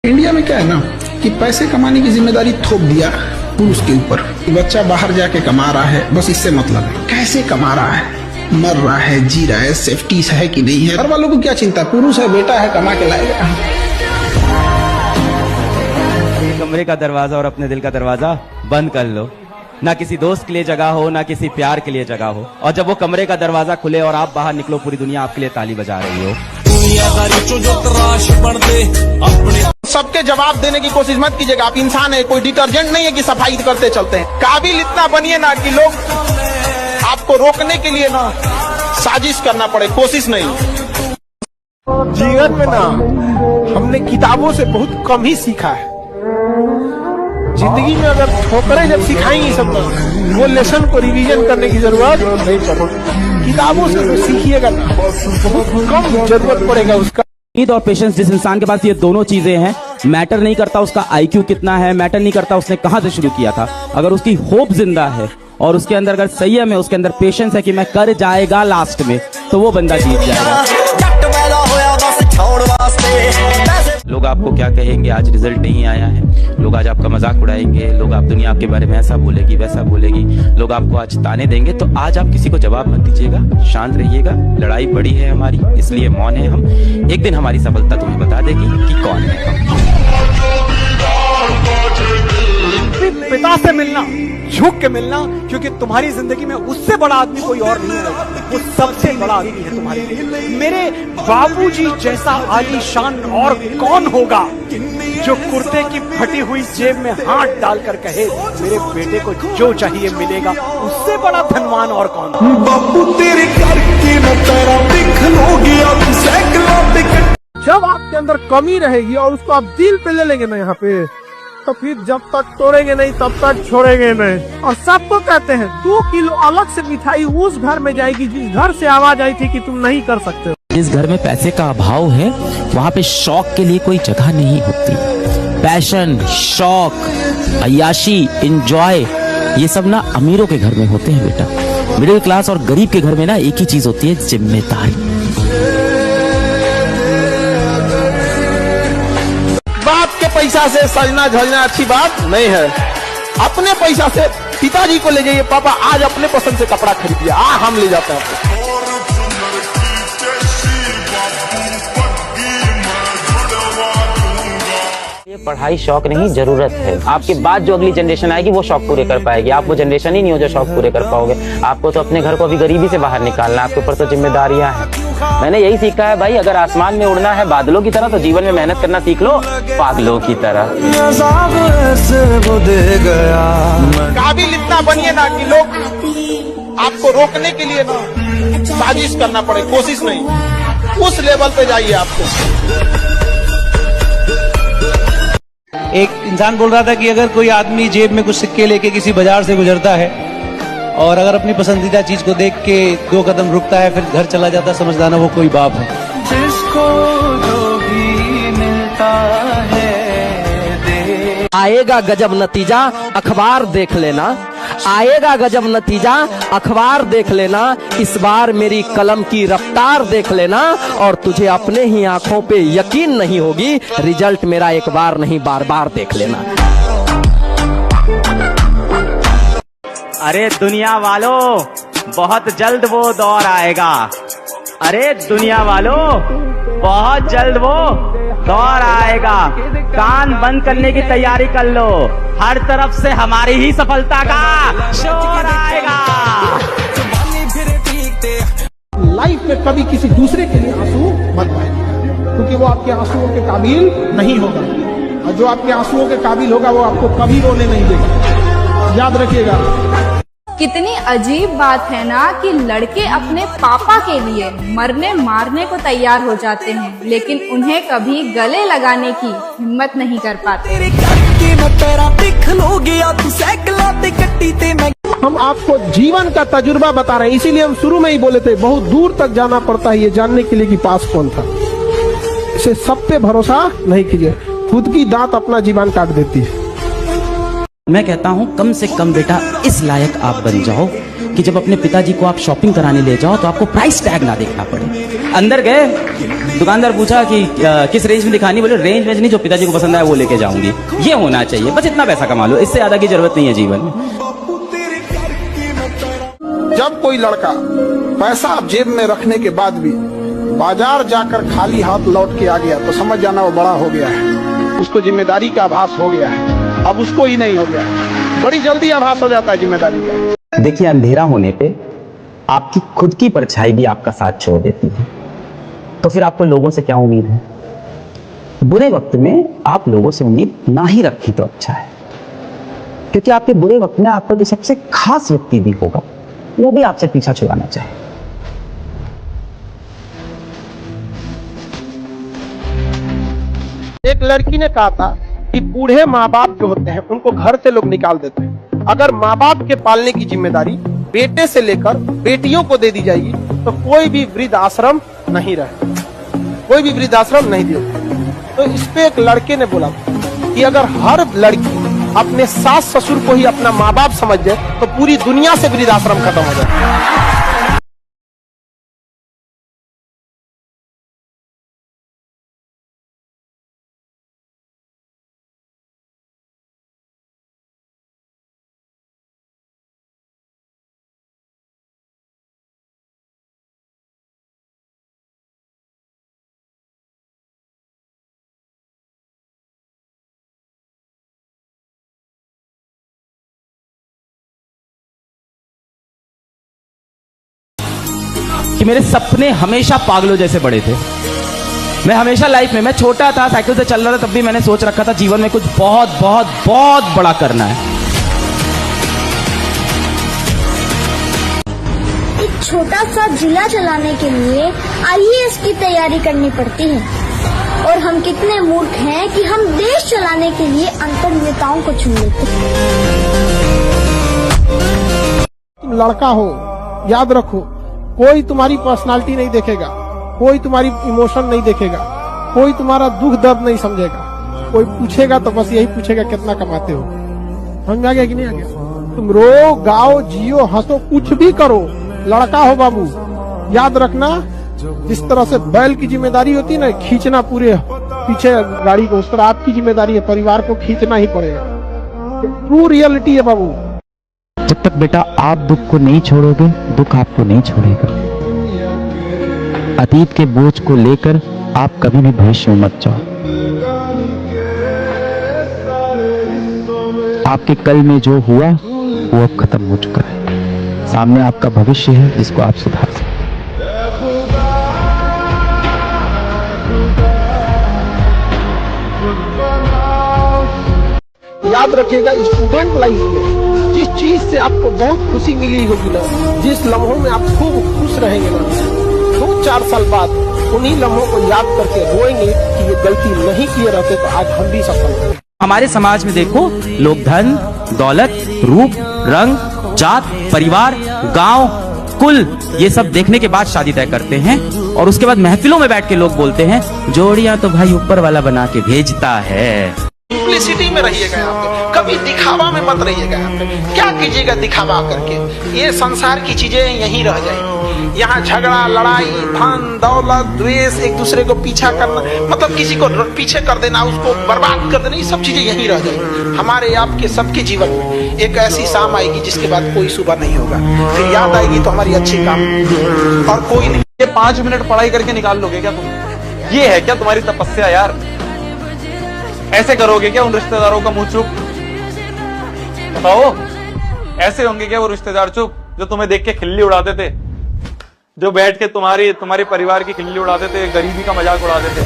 India में क्या है ना कि पैसे कमाने की जिम्मेदारी थोप दिया पुरुष के ऊपर। बच्चा बाहर जाके कमा रहा है, बस इससे मतलब है कैसे कमा रहा है, मर रहा है, जी रहा है, सेफ्टी है कि नहीं है। घर वालों को क्या चिंता, पुरुष है, बेटा है, कमा के लाएगा। कमरे का दरवाजा और अपने दिल का दरवाजा बंद कर लो। ना किसी दोस्त के लिए जगह हो, ना किसी प्यार के लिए जगह हो, और जब वो कमरे का दरवाजा खुले और आप बाहर निकलो, पूरी दुनिया आपके लिए ताली बजा रही हो। सबके जवाब देने की कोशिश मत कीजिएगा। आप इंसान है, कोई डिटर्जेंट नहीं है कि सफाई करते चलते हैं। काबिल इतना बनिए ना कि लोग आपको रोकने के लिए ना साजिश करना पड़े, कोशिश नहीं। जीवन में ना हमने किताबों से बहुत कम ही सीखा है। जिंदगी में अगर ठोकरें जब सिखाएंगी सब लोग, वो लेसन को रिवीजन करने की जरूरत नहीं पड़ेगी। किताबों से तो सीखिएगा ना, बहुत कम जरूरत पड़ेगा उसका। उम्मीद और पेशेंस, जिस इंसान के पास ये दोनों चीजें हैं, मैटर नहीं करता उसका आईक्यू कितना है, मैटर नहीं करता उसने कहां से शुरू किया था। अगर उसकी होप जिंदा है और उसके अंदर अगर संयम है, उसके अंदर पेशेंस है कि मैं कर जाएगा लास्ट में, तो वो बंदा जीत जाएगा। लोग आपको क्या कहेंगे, आज रिजल्ट नहीं आया है, लोग आज आपका मजाक उड़ाएंगे, लोग आप दुनिया आपके बारे में ऐसा बोलेगी वैसा बोलेगी, लोग आपको आज ताने देंगे, तो आज आप किसी को जवाब मत दीजिएगा, शांत रहिएगा। लड़ाई बड़ी है हमारी, इसलिए मौन है हम। एक दिन हमारी सफलता तुम्हें बता देगी कि कौन है हम। पिता से मिलना, झुक के मिलना, क्योंकि तुम्हारी जिंदगी में उससे बड़ा आदमी कोई और नहीं है, वो सबसे बड़ा आदमी है तुम्हारे लिए। मेरे बाबूजी जैसा आलीशान और कौन होगा जो कुर्ते की फटी हुई जेब में हाथ डालकर कहे मेरे बेटे को जो चाहिए मिलेगा, उससे बड़ा धनवान और कौन। बापू तेरे करके न तेरा दिख लोगी अब सैकड़ों। जब आपके अंदर कमी रहेगी और उसको आप दिल पे ले लेंगे ना यहाँ पे, तो फिर जब तक तोड़ेंगे नहीं तब तक छोड़ेंगे नहीं। और सबको कहते हैं 2 किलो अलग से मिठाई उस घर में जाएगी जिस घर से आवाज आई थी कि तुम नहीं कर सकते। जिस घर में पैसे का अभाव है, वहाँ पे शौक के लिए कोई जगह नहीं होती। पैशन, शौक, अय्याशी, एंजॉय, ये सब ना अमीरों के घर में होते हैं बेटा। मिडिल क्लास और गरीब के घर में ना एक ही चीज होती है, जिम्मेदारी। बाप के पैसा से सजना झलना अच्छी बात नहीं है। अपने पैसा से पिताजी को ले जाइए, पापा आज अपने पसंद से कपड़ा खरीदिए, हम ले जाते हैं। ये पढ़ाई शौक नहीं, जरूरत है। आपके बाद जो अगली जनरेशन आएगी वो शौक पूरे कर पाएगी। आप वो जनरेशन ही नहीं हो जो शौक पूरे कर पाओगे। आपको तो अपने घर को अभी गरीबी से बाहर निकालना है, आपके ऊपर तो जिम्मेदारियां हैं। मैंने यही सीखा है भाई, अगर आसमान में उड़ना है बादलों की तरह, तो जीवन में मेहनत करना सीख लो पागलों की तरह। काबिल इतना बनिए ना कि लोग आपको रोकने के लिए ना साजिश करना पड़े, कोशिश नहीं। उस लेवल पे जाइए आपको। एक इंसान बोल रहा था कि अगर कोई आदमी जेब में कुछ सिक्के लेके किसी बाजार से गुजरता है और अगर अपनी पसंदीदा चीज को देख के 2 कदम रुकता है, फिर घर चला जाता है, समझदाना वो कोई बाप है। जिसको जो भी मिलता है आएगा गजब नतीजा, अखबार देख लेना। आएगा गजब नतीजा, अखबार देख लेना। इस बार मेरी कलम की रफ्तार देख लेना, और तुझे अपने ही आंखों पे यकीन नहीं होगी। रिजल्ट मेरा एक बार नहीं बार बार देख लेना। अरे दुनिया वालों, बहुत जल्द वो दौर आएगा। अरे दुनिया वालों, बहुत जल्द वो दौर आएगा। कान बंद करने की तैयारी कर लो, हर तरफ से हमारी ही सफलता का शोर आएगा। लाइफ में कभी किसी दूसरे के लिए आंसू मत बहाइए, क्योंकि वो आपके आंसुओं के काबिल नहीं होगा, और जो आपके आंसुओं के काबिल होगा वो आपको कभी रोने नहीं देगा। याद रखिएगा। कितनी अजीब बात है ना कि लड़के अपने पापा के लिए मरने मारने को तैयार हो जाते हैं, लेकिन उन्हें कभी गले लगाने की हिम्मत नहीं कर पाते। हम आपको जीवन का तजुर्बा बता रहे हैं, इसीलिए हम शुरू में ही बोले थे बहुत दूर तक जाना पड़ता है ये जानने के लिए कि पास कौन था। इसे सब पे भरोसा नहीं कीजिए, खुद की दांत अपना जीवन काट देती है। मैं कहता हूं कम से कम बेटा इस लायक आप बन जाओ कि जब अपने पिताजी को आप शॉपिंग कराने ले जाओ तो आपको प्राइस टैग ना देखना पड़े। अंदर गए, दुकानदार पूछा कि किस रेंज में दिखानी, बोले रेंज में नहीं, जो पिताजी को पसंद आया वो लेके जाऊंगी। ये होना चाहिए, बस इतना पैसा कमा लो, इससे ज्यादा की जरूरत नहीं है जीवन में। जब कोई लड़का पैसा जेब में रखने के बाद भी बाजार जाकर खाली हाथ लौट के आ गया तो समझ जाना वो बड़ा हो गया है, उसको जिम्मेदारी का आभास हो गया है। अब उसको ही नहीं हो गया, बड़ी जल्दी आभास हो जाता है जिम्मेदारी का। देखिए, अंधेरा होने पे आपकी खुद की परछाई भी आपका साथ छोड़ देती है, तो फिर आपको लोगों से क्या उम्मीद है? बुरे वक्त में आप लोगों से उम्मीद ना ही रखी तो अच्छा है, क्योंकि आपके बुरे वक्त में आपका जो सबसे खास व्यक्ति भी होगा वो भी आपसे पीछा छुड़ाना चाहे। एक लड़की ने कहा था कि बूढ़े माँ बाप जो होते हैं उनको घर से लोग निकाल देते हैं। अगर माँ बाप के पालने की जिम्मेदारी बेटे से लेकर बेटियों को दे दी जाएगी तो कोई भी वृद्ध आश्रम नहीं रहे, कोई भी वृद्ध आश्रम नहीं दिया। तो इस पे एक लड़के ने बोला कि अगर हर लड़की अपने सास ससुर को ही अपना माँ बाप समझ जाए तो पूरी दुनिया से वृद्ध आश्रम खत्म हो जाए। कि मेरे सपने हमेशा पागलों जैसे बड़े थे। मैं हमेशा लाइफ में, मैं छोटा था, साइकिल से चल रहा था, तब भी मैंने सोच रखा था जीवन में कुछ बहुत बहुत बहुत बड़ा करना है। एक छोटा सा जिला चलाने के लिए IAS की तैयारी करनी पड़ती है, और हम कितने मूर्ख हैं कि हम देश चलाने के लिए अंतर नेताओं को चुन लेते हैं। तुम लड़का हो, याद रखो, कोई तुम्हारी पर्सनालिटी नहीं देखेगा, कोई तुम्हारी इमोशन नहीं देखेगा, कोई तुम्हारा दुख दर्द नहीं समझेगा। कोई पूछेगा तो बस यही पूछेगा कितना कमाते हो। समझ में आ गया कि नहीं आ गया? तुम रो, गाओ, जियो, हंसो, कुछ भी करो, लड़का हो बाबू। याद रखना, जिस तरह से बैल की जिम्मेदारी होती है ना, खींचना पूरे पीछे गाड़ी को, उस तरह आपकी जिम्मेदारी है, परिवार को खींचना ही पड़ेगा। ट्रू रियलिटी है बाबू। जब तक बेटा आप दुख को नहीं छोड़ोगे, दुख आपको नहीं छोड़ेगा। अतीत के बोझ को लेकर आप कभी भी भविष्य में मत जाओ। आपके कल में जो हुआ वो अब खत्म हो चुका है। सामने आपका भविष्य है जिसको आप सुधार सकते। याद रखिएगा, स्टूडेंट लाइफ में जिस चीज से आपको बहुत खुशी मिली होगी ना, जिस लम्हों में आप खूब खुश रहेंगे ना, 2-4 साल बाद उन्हीं लम्हों को याद करके रोएंगे कि ये गलती नहीं किए रहते तो आज हम भी सफल हैं। हमारे समाज में देखो, लोग धन, दौलत, रूप, रंग, जात, परिवार, गांव, कुल, ये सब देखने के बाद शादी तय करते हैं, और उसके बाद महफिलों में बैठ के लोग बोलते हैं जोड़ियां तो भाई ऊपर वाला बना के भेजता है। सिंपलिसिटी में रहिएगा यहाँ पे, कभी दिखावा में मत रहिएगा यहाँ पे। क्या कीजिएगा दिखावा करके? ये संसार की चीजें यहीं रह जाएंगी। यहाँ झगड़ा, लड़ाई, धन, दौलत, द्वेष, एक दूसरे को पीछा करना, मतलब किसी को पीछे कर देना, उसको बर्बाद कर देना, ये सब चीजें यहीं रह जाएंगी। हमारे आपके सबके जीवन में एक ऐसी शाम आएगी जिसके बाद कोई सुबह नहीं होगा, फिर याद आएगी तो हमारी अच्छी काम और कोई नहीं। ये 5 मिनट पढ़ाई करके निकाल लोगे क्या तुम? ये है क्या तुम्हारी तपस्या यार? ऐसे करोगे क्या उन रिश्तेदारों का मुंह चुप? बताओ, ऐसे होंगे क्या वो रिश्तेदार चुप जो तुम्हें देख के खिल्ली उड़ाते थे, जो बैठ के तुम्हारे परिवार की खिल्ली उड़ाते थे, गरीबी का मजाक उड़ाते थे?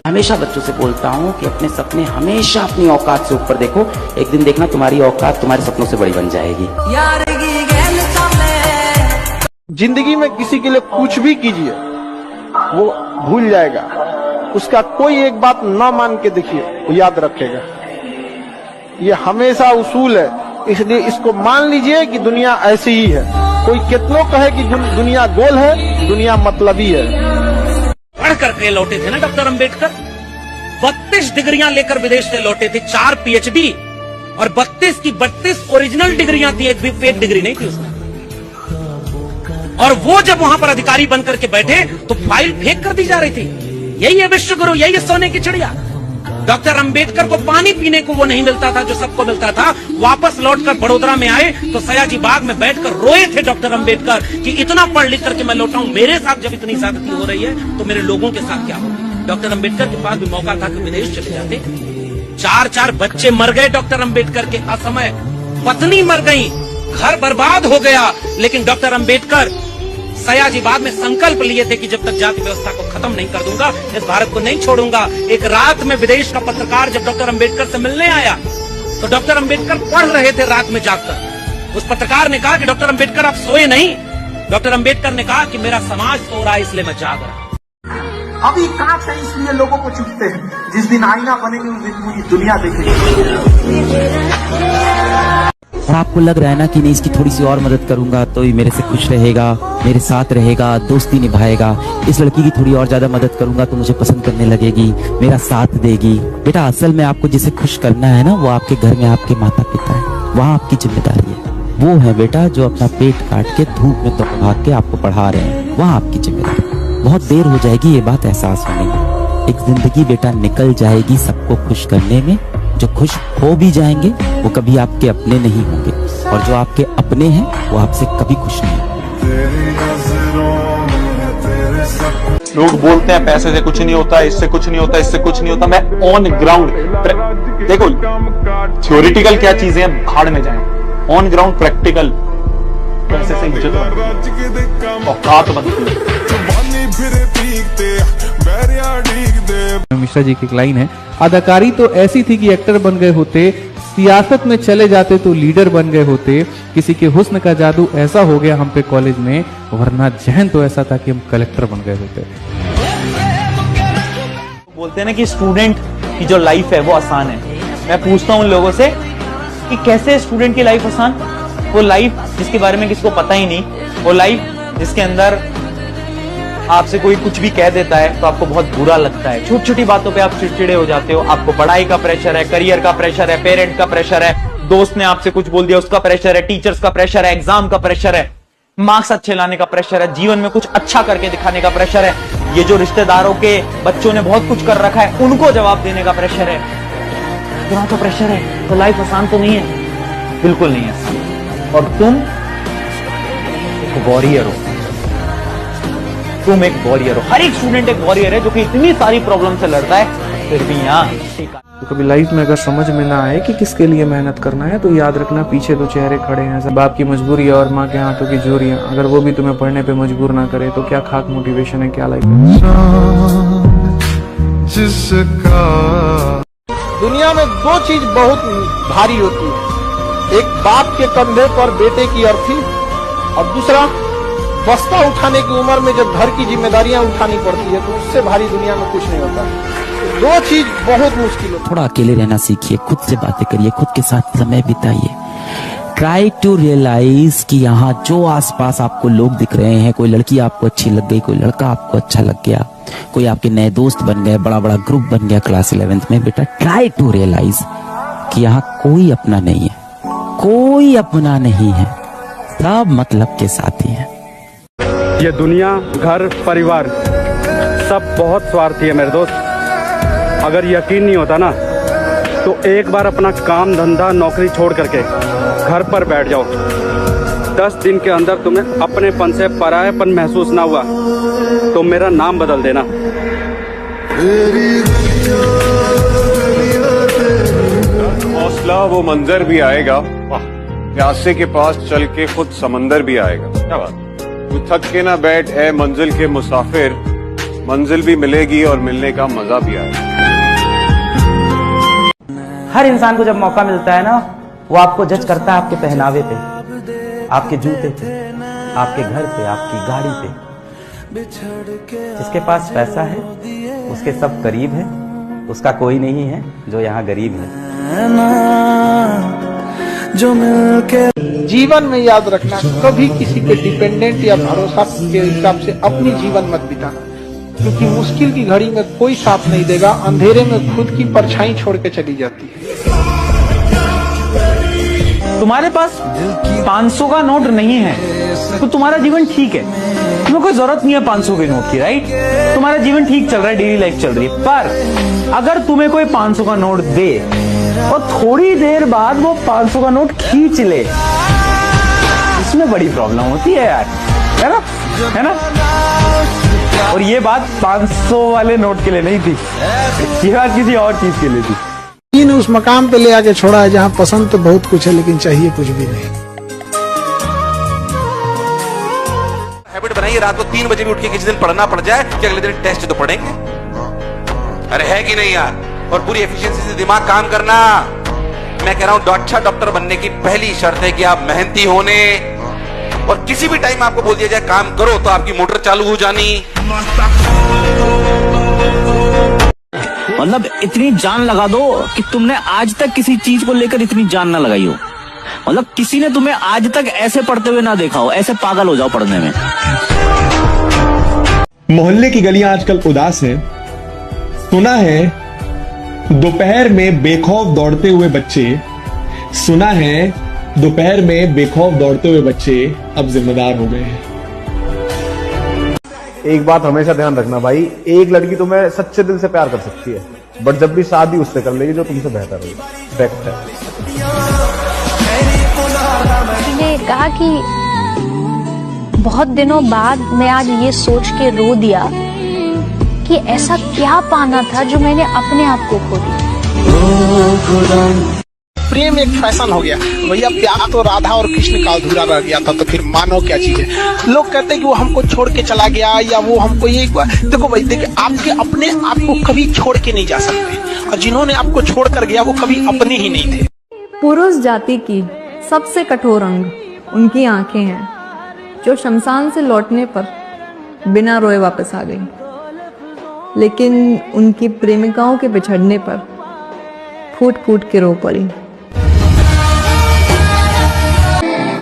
हमेशा बच्चों से बोलता हूँ कि अपने सपने हमेशा अपनी औकात से ऊपर देखो, एक दिन देखना तुम्हारी औकात तुम्हारे सपनों से बड़ी बन जाएगी। जिंदगी में किसी के लिए कुछ भी कीजिए, वो भूल जाएगा। उसका कोई एक बात न मान के देखिए, वो याद रखेगा। ये हमेशा उसूल है, इसलिए इसको मान लीजिए कि दुनिया ऐसी ही है। कोई कितनों कहे कि दुनिया गोल है, दुनिया मतलबी है। पढ़ करके लौटे थे ना डॉक्टर अंबेडकर, 32 डिग्रियां लेकर विदेश से लौटे थे, 4 PhD, और 32 की 32 ओरिजिनल डिग्रियां थी, एक भी फेक डिग्री नहीं थी उसमें। और वो जब वहां पर अधिकारी बनकर के बैठे तो फाइल फेंक कर दी जा रही थी। यही है विश्वगुरु, यही है सोने की चिड़िया। डॉक्टर अंबेडकर को पानी पीने को वो नहीं मिलता था जो सबको मिलता था। वापस लौटकर बड़ोदरा में आए तो सयाजी बाग में बैठकर रोए थे डॉक्टर अंबेडकर कि इतना पढ़ लिख करके मैं लौटा हूं, मेरे साथ जब इतनी ज्यादती हो रही है तो मेरे लोगों के साथ क्या होगी। डॉक्टर अंबेडकर के पास भी मौका था कि विदेश चले जाते। 4 बच्चे मर गए डॉक्टर अंबेडकर के असमय, पत्नी मर गई, घर बर्बाद हो गया, लेकिन डॉक्टर अंबेडकर सयाजी बाग में संकल्प लिए थे कि जब तक जाति व्यवस्था को खत्म नहीं कर दूंगा, इस भारत को नहीं छोड़ूंगा। एक रात में विदेश का पत्रकार जब डॉक्टर अंबेडकर से मिलने आया तो डॉक्टर अंबेडकर पढ़ रहे थे रात में जागकर। उस पत्रकार ने कहा कि डॉक्टर अंबेडकर आप सोए नहीं। डॉक्टर अंबेडकर ने कहा कि मेरा समाज सो रहा है इसलिए मैं जाग रहा हूं। अभी कांच है इसलिए लोगों को चुभते हैं, जिस दिन आईना बनेंगे उस दिन पूरी दुनिया देखेगी। और आपको लग रहा है ना कि नहीं, इसकी थोड़ी सी और मदद करूंगा तो ये मेरे से खुश रहेगा, मेरे साथ रहेगा, दोस्ती निभाएगा। इस लड़की की थोड़ी और ज्यादा मदद करूंगा तो मुझे पसंद करने लगेगी, मेरा साथ देगी। बेटा असल में आपको जिसे खुश करना है ना, वो आपके घर में आपके माता पिता है, वहाँ आपकी जिम्मेदारी है। वो है बेटा जो अपना पेट काट के धूप में तो भाग के आपको पढ़ा रहे हैं, वहाँ आपकी जिम्मेदारी। बहुत देर हो जाएगी ये बात एहसास होने में। एक जिंदगी बेटा निकल जाएगी सबको खुश करने में। जो खुश हो भी जाएंगे वो कभी आपके अपने नहीं होंगे, और जो आपके अपने हैं वो आपसे कभी खुश नहीं होंगे। लोग बोलते हैं पैसे से कुछ नहीं होता, इससे कुछ नहीं होता, इससे कुछ नहीं होता। मैं ऑन ग्राउंड देखो, थ्योरिटिकल क्या चीजें हैं भाड़ में जाएं, ऑन ग्राउंड प्रैक्टिकल पैसे से इज्जत औकात बनती है। मिश्रा जी की एक लाइन है, अदाकारी तो ऐसी थी कि एक्टर बन गए होते, सियासत में चले जाते तो लीडर बन गए होते, किसी के हुस्न का जादू ऐसा हो गया हम पे कॉलेज में, वरना जहन तो ऐसा था कि हम कलेक्टर बन गए होते। बोलते हैं ना कि स्टूडेंट की जो लाइफ है वो आसान है। मैं पूछता हूँ उन लोगों से कि कैसे स्टूडेंट की लाइफ आसान? वो लाइफ जिसके बारे में किसी को पता ही नहीं, वो लाइफ जिसके अंदर आपसे कोई कुछ भी कह देता है तो आपको बहुत बुरा लगता है, छोटी छोटी बातों पे आप चिड़चिड़े हो जाते हो। आपको पढ़ाई का प्रेशर है, करियर का प्रेशर है, पेरेंट का प्रेशर है, दोस्त ने आपसे कुछ बोल दिया उसका प्रेशर है, टीचर्स का प्रेशर है, एग्जाम का प्रेशर है, मार्क्स अच्छे लाने का प्रेशर है, जीवन में कुछ अच्छा करके दिखाने का प्रेशर है, ये जो रिश्तेदारों के बच्चों ने बहुत कुछ कर रखा है उनको जवाब देने का प्रेशर है। इतना तो प्रेशर है तो लाइफ आसान तो नहीं है, बिल्कुल नहीं है। और तुम एक वॉरियर हो, तुम एक वॉरियर हो। हर एक स्टूडेंट एक वॉरियर है जो कि इतनी सारी प्रॉब्लम से लड़ता है, फिर भी यहाँ। तो कभी लाइफ में अगर समझ में ना आए कि किसके लिए मेहनत करना है तो याद रखना पीछे दो चेहरे खड़े हैं, बाप की मजबूरी और माँ के हाथों की जोरियां। अगर वो भी तुम्हें पढ़ने पे मजबूर ना करे तो क्या खाक मोटिवेशन है, क्या लाइफ है। दुनिया में दो चीज बहुत भारी होती है, एक बाप के कंधे पर बेटे की अर्थी, और दूसरा बस्ता उठाने की उम्र में जब घर की जिम्मेदारियां उठानी पड़ती है तो उससे भारी दुनिया में कुछ नहीं होता। दो चीज बहुत मुश्किल है। थोड़ा अकेले रहना सीखिए, खुद से बातें करिए, खुद के साथ समय बिताइए। ट्राई टू रियलाइज कि यहाँ जो आसपास आपको लोग दिख रहे हैं, कोई लड़की आपको अच्छी लग गई, कोई लड़का आपको अच्छा लग गया, कोई आपके नए दोस्त बन गए, बड़ा बड़ा ग्रुप बन गया क्लास 11th में, बेटा ट्राई टू रियलाइज कि यहाँ कोई अपना नहीं है, कोई अपना नहीं है, सब मतलब के साथी हैं। ये दुनिया, घर, परिवार सब बहुत स्वार्थी है मेरे दोस्त। अगर यकीन नहीं होता ना तो एक बार अपना काम धंधा नौकरी छोड़ करके घर पर बैठ जाओ। 10 दिन के अंदर तुम्हें अपनेपन से परायापन महसूस ना हुआ तो मेरा नाम बदल देना। हौसला वो मंजर भी आएगा, प्यासे के पास चल के खुद समंदर भी आएगा। क्या बात, तू थक के ना बैठ है मंजिल के मुसाफिर, मंजिल भी मिलेगी और मिलने का मजा भी आएगा। हर इंसान को जब मौका मिलता है ना, वो आपको जज करता है आपके पहनावे पे, आपके जूते पे, आपके घर पे, आपकी गाड़ी पे। जिसके पास पैसा है उसके सब करीब है, उसका कोई नहीं है जो यहाँ गरीब है। जो मिलके जीवन में याद रखना, कभी किसी पे डिपेंडेंट या भरोसा के हिसाब से अपनी जीवन मत बिताना, क्योंकि मुश्किल की घड़ी में कोई साथ नहीं देगा, अंधेरे में खुद की परछाई छोड़ के चली जाती है। तुम्हारे पास 500 का नोट नहीं है तो तुम्हारा जीवन ठीक है, तुम्हें कोई जरूरत नहीं है 500 के नोट की, राइट? तुम्हारा जीवन ठीक चल रहा है, डेली लाइफ चल रही है। पर अगर तुम्हें कोई 500 का नोट दे और थोड़ी देर बाद वो 500 का नोट खींच ले, इसमें बड़ी प्रॉब्लम होती है यार, है ना? है ना? और ये बात 500 वाले नोट के लिए नहीं थी, ये बात किसी और चीज के लिए थी। ने उस मकाम पे ले आके छोड़ा है जहाँ पसंद तो बहुत कुछ है लेकिन चाहिए कुछ भी नहीं। हैबिट बनाइए रात को 3 बजे भी उठ के किसी दिन पढ़ना पड़ जाए कि अगले दिन टेस्ट तो पढ़ेंगे। अरे है कि नहीं यार? और पूरी एफिशिएंसी से दिमाग काम करना। मैं कह रहा हूं अच्छा डॉक्टर बनने की पहली शर्त है कि आप मेहनती होने, और किसी भी टाइम आपको बोल दिया जाए काम करो तो आपकी मोटर चालू हो जानी। मतलब इतनी जान लगा दो कि तुमने आज तक किसी चीज को लेकर इतनी जान ना लगाई हो। मतलब किसी ने तुम्हें आज तक ऐसे पढ़ते हुए ना देखा हो, ऐसे पागल हो जाओ पढ़ने में। मोहल्ले की गलियां आजकल उदास हैं। सुना है दोपहर में बेखौफ दौड़ते हुए बच्चे, सुना है दोपहर में बेखौफ दौड़ते हुए बच्चे अब जिम्मेदार हो गए हैं। एक बात हमेशा ध्यान रखना भाई, एक लड़की तुम्हें सच्चे दिल से प्यार कर सकती है, बट जब भी शादी उससे कर लेगी जो तुमसे बेहतर होगी। फैक्ट है। मैंने कहा कि बहुत दिनों बाद मैं आज ये सोच के रो दिया कि ऐसा क्या पाना था जो मैंने अपने आप को खो दिया। प्रेम एक फैशन हो गया भैया, प्यार तो राधा और कृष्ण का अधूरा रह गया था, तो फिर मानो क्या चीज है। लोग कहते हैं कि वो हमको छोड़ के चला गया या वो हमको ये, देखो भाई देखिए, आपके अपने आप को कभी छोड़ के नहीं जा सकते, और जिन्होंने आपको छोड़ कर गया वो कभी अपने ही नहीं थे। पुरुष जाति की सबसे कठोर अंग उनकी आंखें हैं, जो शमशान से लौटने पर बिना रोए वापस आ गई, लेकिन उनकी प्रेमिकाओं के बिछड़ने पर फूट फूट के रो पड़ी।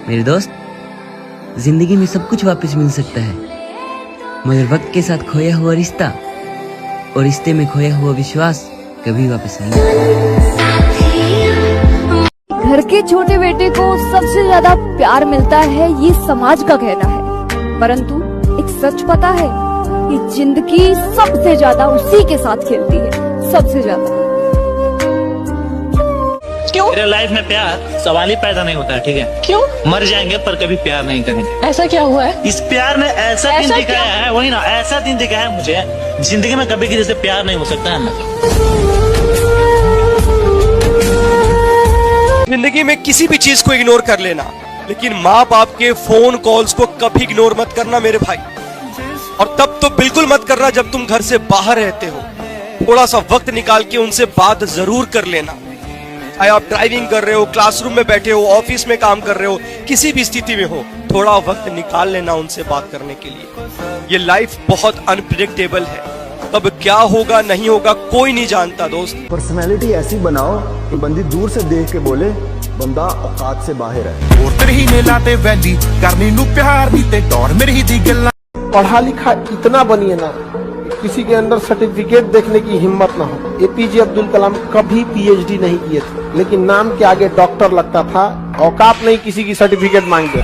मेरे दोस्त, जिंदगी में सब कुछ वापस मिल सकता है, मगर वक्त के साथ खोया हुआ रिश्ता और रिश्ते में खोया हुआ विश्वास कभी वापस नहीं। घर के छोटे बेटे को सबसे ज्यादा प्यार मिलता है, ये समाज का कहना है, परंतु एक सच पता है कि जिंदगी सबसे ज्यादा उसी के साथ खेलती है, सबसे ज्यादा। क्यों? मेरे लाइफ में प्यार सवाल ही पैदा नहीं होता है, ठीक है? क्यों? मर जाएंगे पर कभी प्यार नहीं करेंगे। ऐसा क्या हुआ है? इस प्यार ने ऐसा दिन दिखाया है, वही ना, ऐसा दिन दिखाया है मुझे, जिंदगी में कभी किसी से प्यार नहीं हो सकता है ना। जिंदगी में किसी भी चीज को इग्नोर कर लेना, लेकिन माँ बाप के फोन कॉल्स को कभी इग्नोर मत करना मेरे भाई। और तब तो बिल्कुल मत करना जब तुम घर से बाहर रहते हो। थोड़ा सा वक्त निकाल के उनसे बात जरूर कर लेना। चाहे आप ड्राइविंग कर रहे हो, क्लासरूम में बैठे हो, ऑफिस में काम कर रहे हो, किसी भी स्थिति में हो, थोड़ा वक्त निकाल लेना उनसे बात करने के लिए। ये लाइफ बहुत अनप्रेडिक्टेबल है, कब क्या होगा नहीं होगा कोई नहीं जानता दोस्त। पर्सनैलिटी ऐसी बनाओ कि बंदी दूर से देख के बोले बंदा औकात से बाहर है। और तेरी ने लाते वैली करनी नू प्यार नी ते डर मेरी दी गल्ला। पढ़ा लिखा इतना बनिए ना, किसी के अंदर सर्टिफिकेट देखने की हिम्मत ना हो। एपीजे अब्दुल कलाम कभी पीएचडी नहीं किए थे, लेकिन नाम के आगे डॉक्टर लगता था, औकात नहीं किसी की सर्टिफिकेट मांगते।